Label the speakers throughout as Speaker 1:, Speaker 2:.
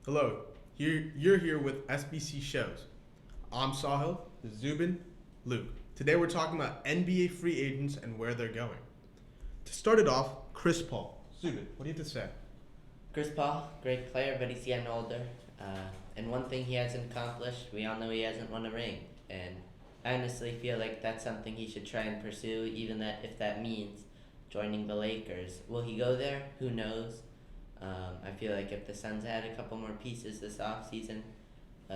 Speaker 1: Hello, you're here with SBC Shows. I'm Sahil, Zubin, Luke. Today we're talking about NBA free agents and where they're going. To start it off, Chris Paul. Zubin, what do you have to say?
Speaker 2: Chris Paul, great player, but he's getting older. And one thing he hasn't accomplished, we all know he hasn't won a ring. And I honestly feel like that's something he should try and pursue, even that if that means joining the Lakers. Will he go there? Who knows? I feel like if the Suns add a couple more pieces this offseason,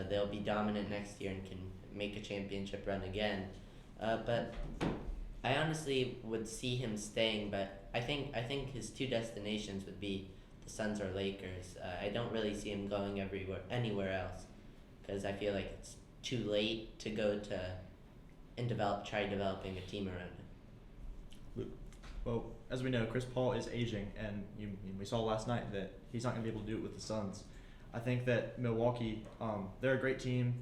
Speaker 2: they'll be dominant next year and can make a championship run again. But I honestly would see him staying, but I think his two destinations would be the Suns or Lakers. I don't really see him going anywhere else, because I feel like it's too late to go to and try developing a team around him.
Speaker 3: Well, as we know, Chris Paul is aging, and we saw last night that he's not going to be able to do it with the Suns. I think that Milwaukee, they're a great team.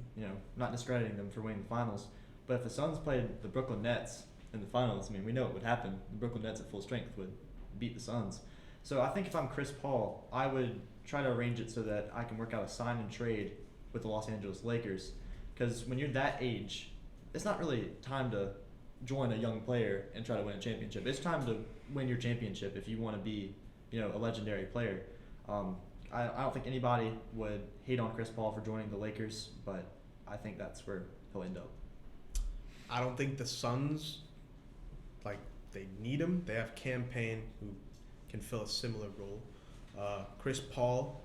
Speaker 3: Not discrediting them for winning the finals, but if the Suns played the Brooklyn Nets in the finals, we know what would happen. The Brooklyn Nets at full strength would beat the Suns. So I think if I'm Chris Paul, I would try to arrange it so that I can work out a sign and trade with the Los Angeles Lakers, because when you're that age, it's not really time to join a young player and try to win a championship. It's time to win your championship if you want to be, a legendary player. I don't think anybody would hate on Chris Paul for joining the Lakers, but I think that's where he'll end up.
Speaker 1: I don't think the Suns, they need him. They have Campaign, who can fill a similar role. Chris Paul,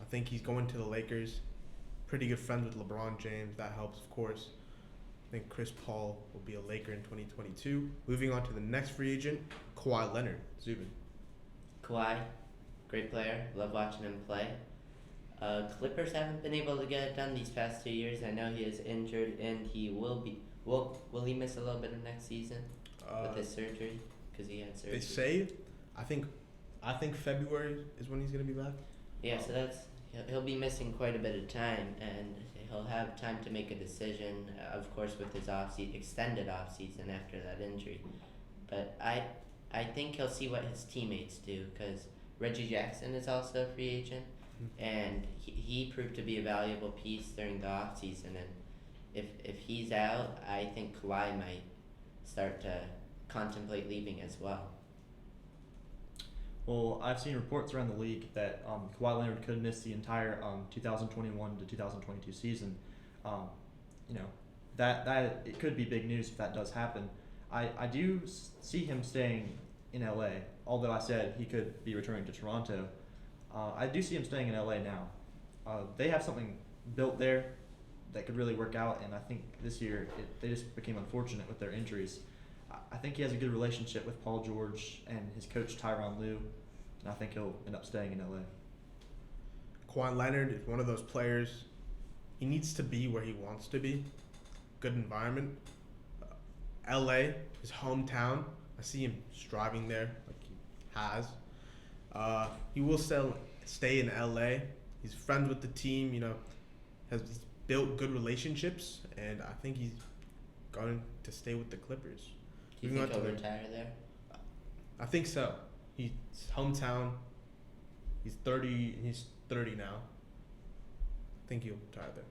Speaker 1: I think he's going to the Lakers. Pretty good friends with LeBron James. That helps, of course. I think Chris Paul will be a Laker in 2022. Moving on to the next free agent, Kawhi Leonard. Zubin.
Speaker 2: Kawhi, great player. Love watching him play. Clippers haven't been able to get it done these past 2 years. I know he is injured, and he will be. Will he miss a little bit of next season with his surgery? Because he had surgery.
Speaker 1: They say, I think February is when he's gonna be back.
Speaker 2: Yeah, so he'll be missing quite a bit of time, and he'll have time to make a decision. Of course, with his extended off season after that injury, but I think he'll see what his teammates do, because Reggie Jackson is also a free agent, and he proved to be a valuable piece during the off season. And if he's out, I think Kawhi might start to contemplate leaving as well.
Speaker 3: Well, I've seen reports around the league that Kawhi Leonard could miss the entire 2021 to 2022 season. You know, that it could be big news if that does happen. I do see him staying in LA, although I said he could be returning to Toronto. I do see him staying in LA now. They have something built there that could really work out, and I think this year they just became unfortunate with their injuries. I think he has a good relationship with Paul George and his coach Tyronn Lue, and I think he'll end up staying in LA.
Speaker 1: Kawhi Leonard is one of those players. He needs to be where he wants to be. Good environment. LA, his hometown. I see him striving there, like he has. He will still stay in LA. He's friends with the team. He's built good relationships, and I think he's going to stay with the Clippers.
Speaker 2: Do you think he'll retire there?
Speaker 1: I think so. His hometown. He's 30. He's 30 now. I think he'll retire there.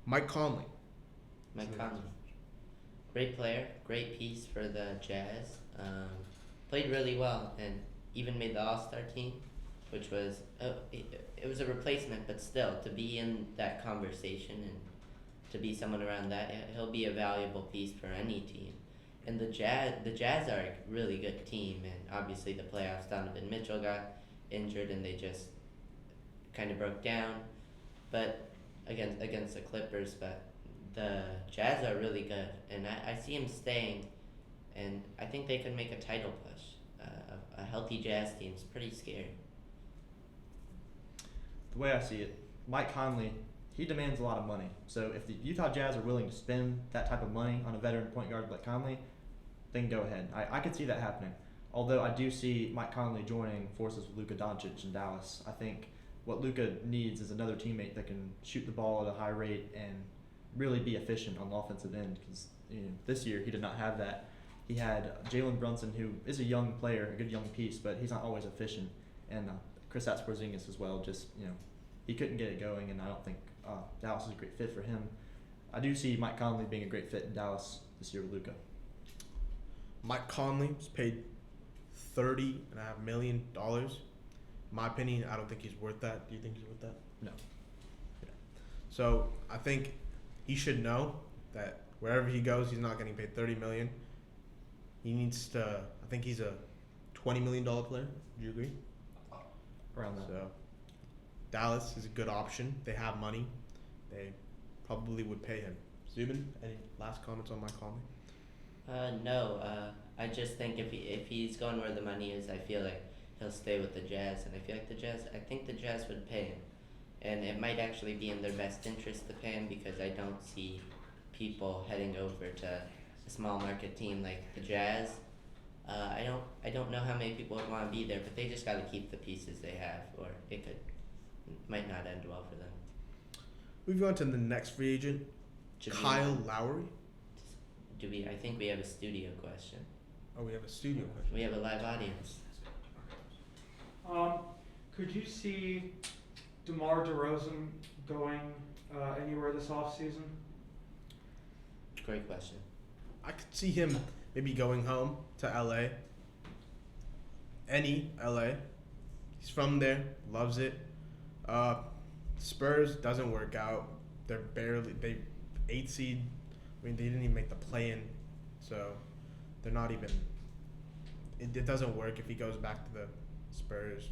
Speaker 1: Mike Conley.
Speaker 2: Mike Conley, great player, great piece for the Jazz. Played really well and even made the All-Star team, which was it was a replacement, but still to be in that conversation and to be someone around that, he'll be a valuable piece for any team. And the Jazz are a really good team, and obviously the playoffs, Donovan Mitchell got injured and they just kind of broke down, but against the Clippers. But the Jazz are really good, and I see him staying, and I think they could make a title push. A healthy Jazz team's pretty scary.
Speaker 3: The way I see it, Mike Conley, he demands a lot of money. So if the Utah Jazz are willing to spend that type of money on a veteran point guard like Conley, then go ahead. I could see that happening. Although I do see Mike Conley joining forces with Luka Doncic in Dallas. I think what Luka needs is another teammate that can shoot the ball at a high rate and really be efficient on the offensive end, because this year he did not have that. He had Jalen Brunson, who is a young player, a good young piece, but he's not always efficient, and Kristaps Porzingis as well. Just he couldn't get it going, and I don't think Dallas is a great fit for him. I do see Mike Conley being a great fit in Dallas this year with Luka.
Speaker 1: Mike Conley was paid $30.5 million. In my opinion, I don't think he's worth that. Do you think he's worth that?
Speaker 3: No.
Speaker 1: Yeah. So I think he should know that wherever he goes, he's not getting paid $30 million. He needs to. I think he's a $20 million player. Do you agree?
Speaker 3: Around that.
Speaker 1: So Dallas is a good option. They have money. They probably would pay him. Zubin, any last comments on Mike Conley?
Speaker 2: No. I just think if he's going where the money is, I feel like he'll stay with the Jazz, and I feel like I think the Jazz would pay him, and it might actually be in their best interest to pay him because I don't see people heading over to a small market team like the Jazz. I don't know how many people would want to be there, but they just got to keep the pieces they have, or it might not end well for them.
Speaker 1: Moving on to the next free agent,
Speaker 2: Should we-
Speaker 1: Kyle Lowry.
Speaker 2: I think we have a studio question.
Speaker 1: Oh, we have a studio question.
Speaker 2: We have a live audience.
Speaker 4: Could you see DeMar DeRozan going anywhere this offseason?
Speaker 2: Great question.
Speaker 1: I could see him maybe going home to LA. Any LA. He's from there, loves it. Spurs doesn't work out. They're they 8 seed. I mean, they didn't even make the play-in, so they're not even. It doesn't work if he goes back to the Spurs.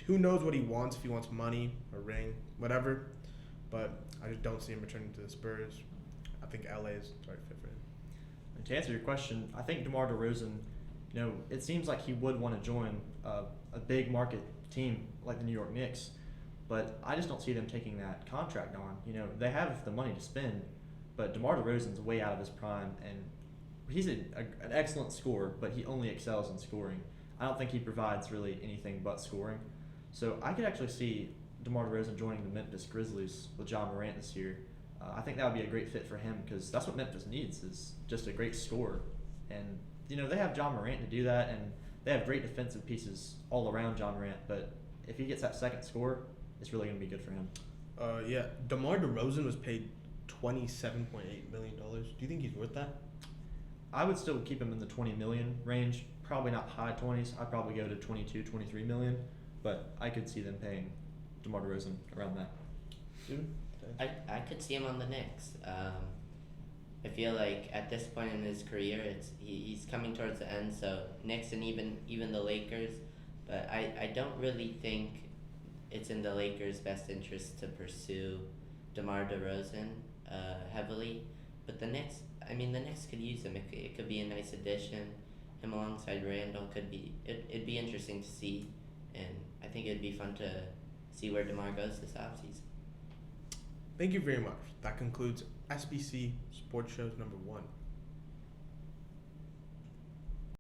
Speaker 1: Who knows what he wants? If he wants money, a ring, whatever. But I just don't see him returning to the Spurs. I think LA is the right fit for him.
Speaker 3: And to answer your question, I think DeMar DeRozan, it seems like he would want to join a big market team like the New York Knicks, but I just don't see them taking that contract on. They have the money to spend, but DeMar DeRozan's way out of his prime, and he's an excellent scorer, but he only excels in scoring. I don't think he provides really anything but scoring. So I could actually see DeMar DeRozan joining the Memphis Grizzlies with John Morant this year. I think that would be a great fit for him because that's what Memphis needs is just a great scorer. And, they have John Morant to do that, and they have great defensive pieces all around John Morant. But if he gets that second score, it's really going to be good for him.
Speaker 1: Yeah, DeMar DeRozan was paid $27.8 million. Do you think he's worth that?
Speaker 3: I would still keep him in the 20 million range, probably not high 20s. I'd probably go to 22, 23 million, but I could see them paying DeMar DeRozan around that.
Speaker 1: Zubin?
Speaker 2: I could see him on the Knicks. I feel like at this point in his career, he's coming towards the end. So Knicks and even the Lakers, but I don't really think it's in the Lakers' best interest to pursue DeMar DeRozan heavily. But the Knicks could use him. It could be a nice addition. Him alongside Randall it'd be interesting to see, and I think it'd be fun to see where DeMar goes this offseason.
Speaker 1: Thank you very much. That concludes SBC Sports Shows number 1.